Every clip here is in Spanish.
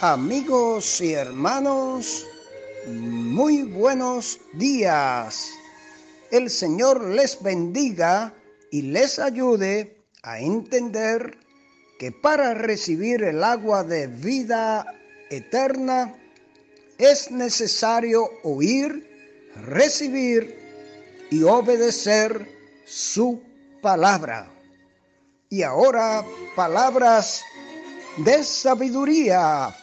Amigos y hermanos, muy buenos días. El Señor les bendiga y les ayude a entender que para recibir el agua de vida eterna es necesario oír, recibir y obedecer su palabra. Y ahora, palabras de sabiduría.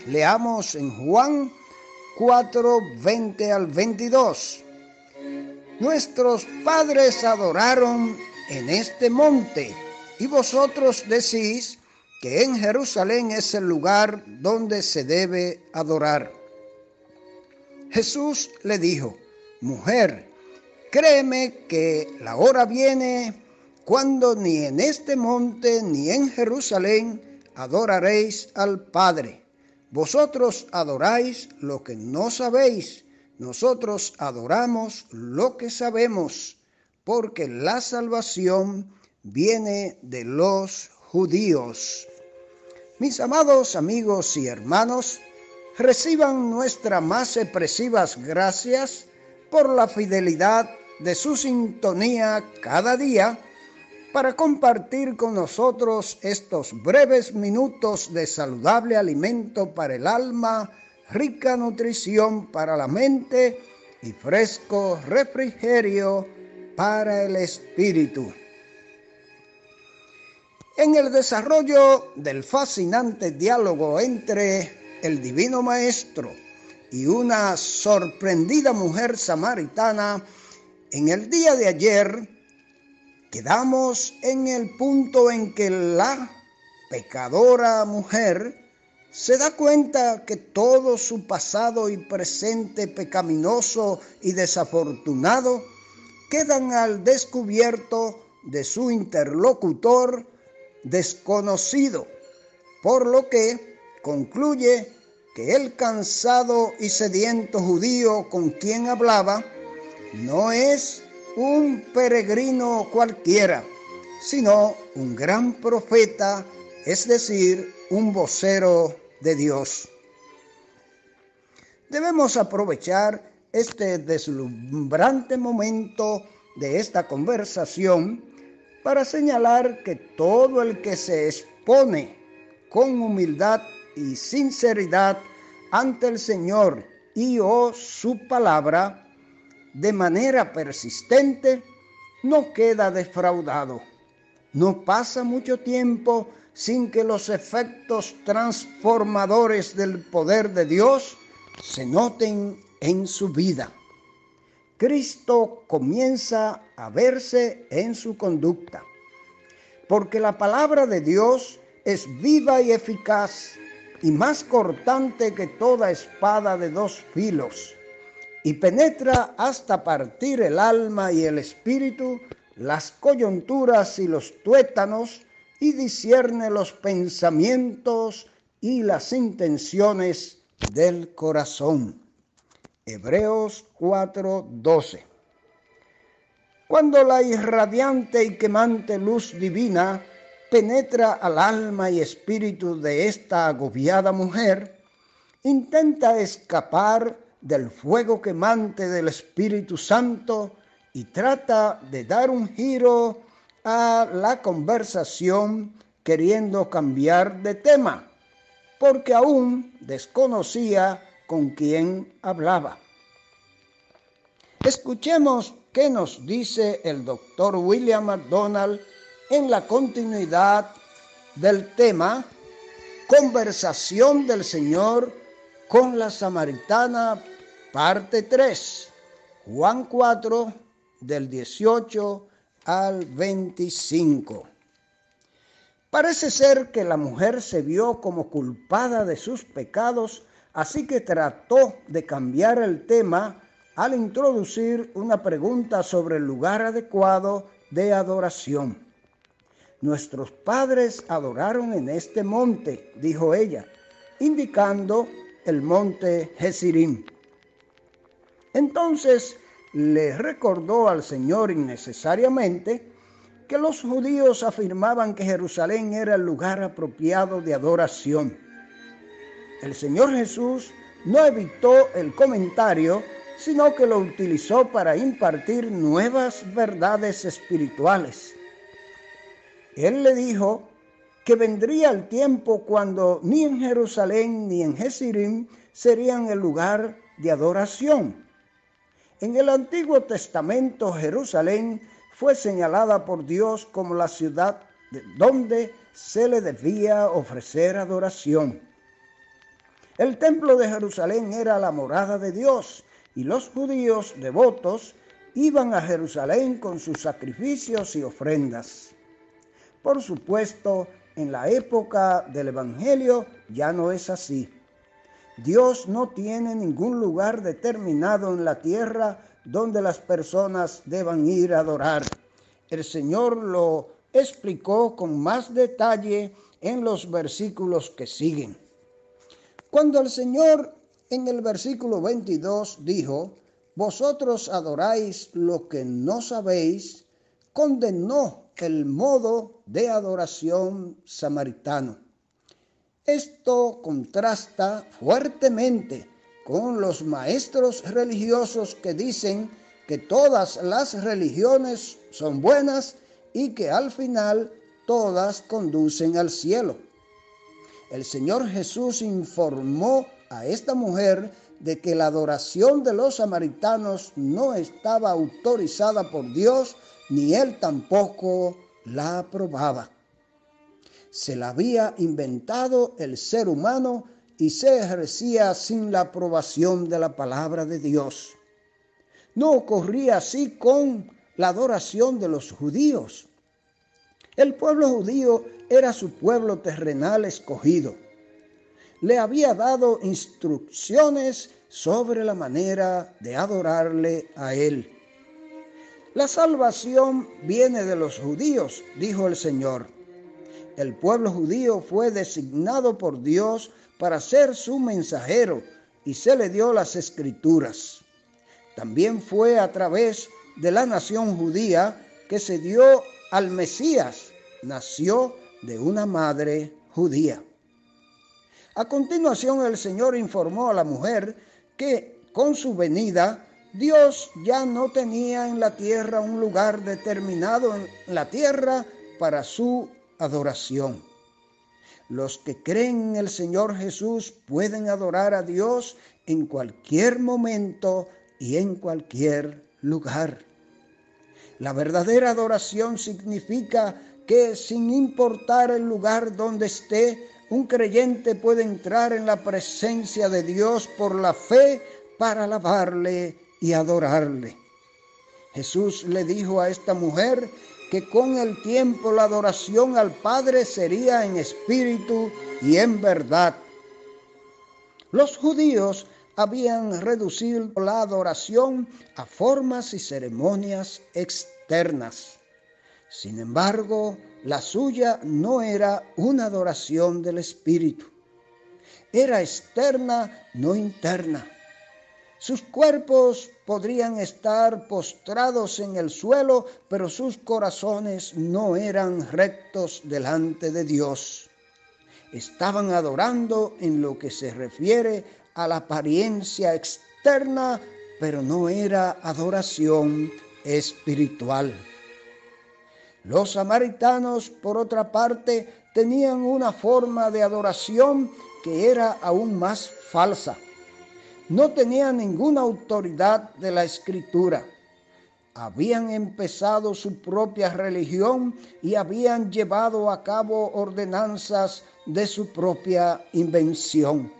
Leamos en Juan 4, 20 al 22. Nuestros padres adoraron en este monte, y vosotros decís que en Jerusalén es el lugar donde se debe adorar. Jesús le dijo: mujer, créeme que la hora viene cuando ni en este monte ni en Jerusalén adoraréis al Padre. Vosotros adoráis lo que no sabéis, nosotros adoramos lo que sabemos, porque la salvación viene de los judíos. Mis amados amigos y hermanos, reciban nuestras más expresivas gracias por la fidelidad de su sintonía cada día para compartir con nosotros estos breves minutos de saludable alimento para el alma, rica nutrición para la mente y fresco refrigerio para el espíritu. En el desarrollo del fascinante diálogo entre el Divino Maestro y una sorprendida mujer samaritana, en el día de ayer quedamos en el punto en que la pecadora mujer se da cuenta que todo su pasado y presente pecaminoso y desafortunado quedan al descubierto de su interlocutor desconocido, por lo que concluye que el cansado y sediento judío con quien hablaba no es un peregrino cualquiera, sino un gran profeta, es decir, un vocero de Dios. Debemos aprovechar este deslumbrante momento de esta conversación para señalar que todo el que se expone con humildad y sinceridad ante el Señor y o su palabra, de manera persistente, no queda defraudado. No pasa mucho tiempo sin que los efectos transformadores del poder de Dios se noten en su vida. Cristo comienza a verse en su conducta, porque la palabra de Dios es viva y eficaz y más cortante que toda espada de dos filos, y penetra hasta partir el alma y el espíritu, las coyunturas y los tuétanos, y discierne los pensamientos y las intenciones del corazón. Hebreos 4:12. Cuando la irradiante y quemante luz divina penetra al alma y espíritu de esta agobiada mujer, intenta escapar del fuego quemante del Espíritu Santo y trata de dar un giro a la conversación queriendo cambiar de tema, porque aún desconocía con quién hablaba. Escuchemos qué nos dice el doctor William MacDonald en la continuidad del tema Conversación del Señor con la Samaritana, parte 3, Juan 4, del 18 al 25. Parece ser que la mujer se vio como culpada de sus pecados, así que trató de cambiar el tema al introducir una pregunta sobre el lugar adecuado de adoración. Nuestros padres adoraron en este monte, dijo ella, indicando el monte Gerizim. Entonces le recordó al Señor innecesariamente que los judíos afirmaban que Jerusalén era el lugar apropiado de adoración. El Señor Jesús no evitó el comentario, sino que lo utilizó para impartir nuevas verdades espirituales. Él le dijo que vendría el tiempo cuando ni en Jerusalén ni en Gerizim serían el lugar de adoración. En el Antiguo Testamento, Jerusalén fue señalada por Dios como la ciudad donde se le debía ofrecer adoración. El templo de Jerusalén era la morada de Dios y los judíos devotos iban a Jerusalén con sus sacrificios y ofrendas. Por supuesto, en la época del Evangelio ya no es así. Dios no tiene ningún lugar determinado en la tierra donde las personas deban ir a adorar. El Señor lo explicó con más detalle en los versículos que siguen. Cuando el Señor en el versículo 22 dijo, vosotros adoráis lo que no sabéis, condenó el modo de adoración samaritano. Esto contrasta fuertemente con los maestros religiosos que dicen que todas las religiones son buenas y que al final todas conducen al cielo. El Señor Jesús informó a esta mujer de que la adoración de los samaritanos no estaba autorizada por Dios, ni Él tampoco la aprobaba. Se la había inventado el ser humano y se ejercía sin la aprobación de la palabra de Dios. No ocurría así con la adoración de los judíos. El pueblo judío era su pueblo terrenal escogido. Le había dado instrucciones sobre la manera de adorarle a él. La salvación viene de los judíos, dijo el Señor. El pueblo judío fue designado por Dios para ser su mensajero y se le dio las escrituras. También fue a través de la nación judía que se dio al Mesías, nació de una madre judía. A continuación el Señor informó a la mujer que con su venida Dios ya no tenía en la tierra un lugar determinado en la tierra para su adoración. Los que creen en el Señor Jesús pueden adorar a Dios en cualquier momento y en cualquier lugar. La verdadera adoración significa que sin importar el lugar donde esté, un creyente puede entrar en la presencia de Dios por la fe para alabarle y adorarle. Jesús le dijo a esta mujer que con el tiempo la adoración al Padre sería en espíritu y en verdad. Los judíos habían reducido la adoración a formas y ceremonias externas. Sin embargo, la suya no era una adoración del espíritu. Era externa, no interna. Sus cuerpos podrían estar postrados en el suelo, pero sus corazones no eran rectos delante de Dios. Estaban adorando en lo que se refiere a la apariencia externa, pero no era adoración espiritual. Los samaritanos, por otra parte, tenían una forma de adoración que era aún más falsa. No tenían ninguna autoridad de la Escritura. Habían empezado su propia religión y habían llevado a cabo ordenanzas de su propia invención.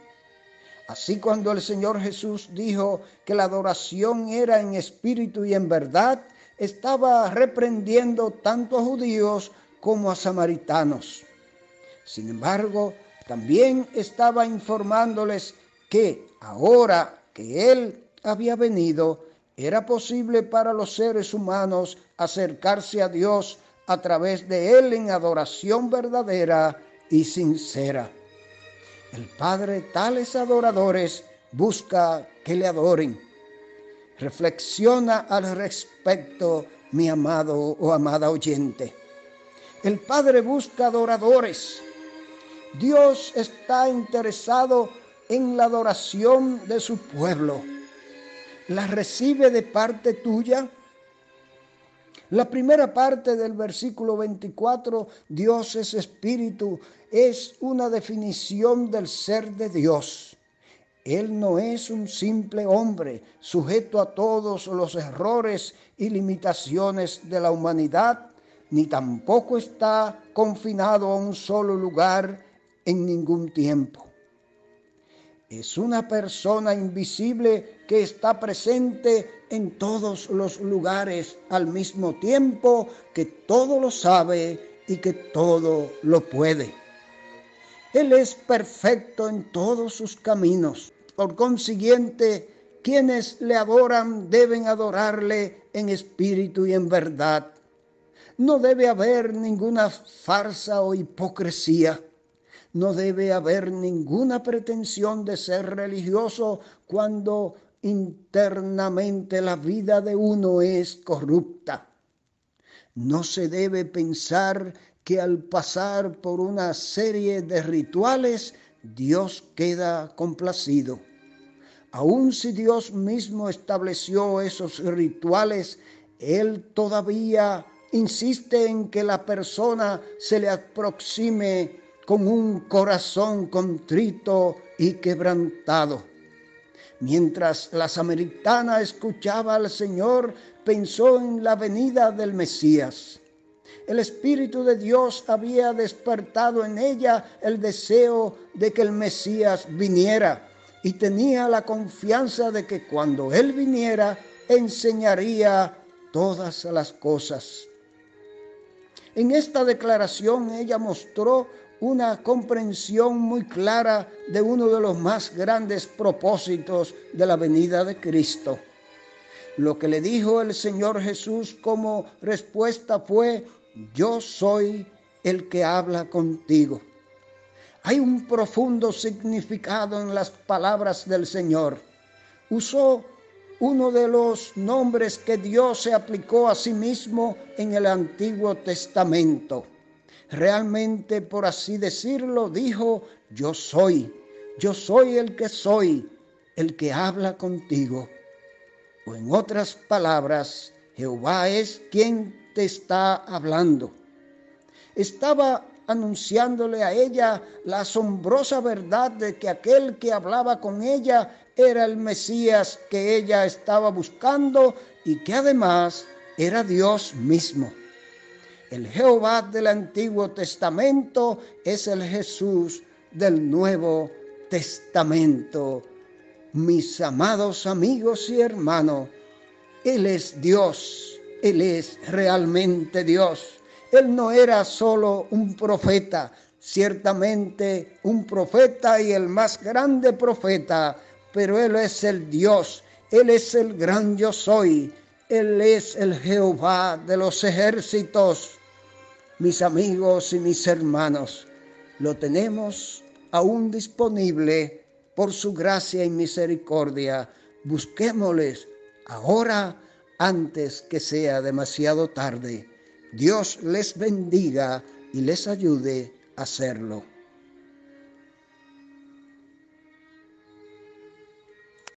Así, cuando el Señor Jesús dijo que la adoración era en espíritu y en verdad, estaba reprendiendo tanto a judíos como a samaritanos. Sin embargo, también estaba informándoles que ahora que Él había venido, era posible para los seres humanos acercarse a Dios a través de Él en adoración verdadera y sincera. El Padre tales adoradores busca que le adoren. Reflexiona al respecto, mi amado o amada oyente. El Padre busca adoradores. Dios está interesado en la adoración de su pueblo. ¿La recibe de parte tuya? La primera parte del versículo 24, Dios es espíritu, es una definición del ser de Dios. Él no es un simple hombre sujeto a todos los errores y limitaciones de la humanidad, ni tampoco está confinado a un solo lugar en ningún tiempo. Es una persona invisible que está presente en todos los lugares al mismo tiempo, que todo lo sabe y que todo lo puede. Él es perfecto en todos sus caminos. Por consiguiente, quienes le adoran deben adorarle en espíritu y en verdad. No debe haber ninguna farsa o hipocresía. No debe haber ninguna pretensión de ser religioso cuando internamente la vida de uno es corrupta. No se debe pensar que al pasar por una serie de rituales, Dios queda complacido. Aun si Dios mismo estableció esos rituales, Él todavía insiste en que la persona se le aproxime con un corazón contrito y quebrantado. Mientras la samaritana escuchaba al Señor, pensó en la venida del Mesías. El Espíritu de Dios había despertado en ella el deseo de que el Mesías viniera y tenía la confianza de que cuando Él viniera enseñaría todas las cosas. En esta declaración ella mostró una comprensión muy clara de uno de los más grandes propósitos de la venida de Cristo. Lo que le dijo el Señor Jesús como respuesta fue: yo soy el que habla contigo. Hay un profundo significado en las palabras del Señor. Usó uno de los nombres que Dios se aplicó a sí mismo en el Antiguo Testamento. Realmente, por así decirlo, dijo: yo soy el que soy, el que habla contigo. O en otras palabras, Jehová es quien te está hablando. Estaba anunciándole a ella la asombrosa verdad de que aquel que hablaba con ella era el Mesías que ella estaba buscando y que además era Dios mismo. El Jehová del Antiguo Testamento es el Jesús del Nuevo Testamento. Mis amados amigos y hermanos, Él es Dios, Él es realmente Dios. Él no era solo un profeta, ciertamente un profeta y el más grande profeta, pero Él es el Dios, Él es el gran yo soy, Él es el Jehová de los ejércitos. Mis amigos y mis hermanos, lo tenemos aún disponible por su gracia y misericordia. Busquémosles ahora antes que sea demasiado tarde. Dios les bendiga y les ayude a hacerlo.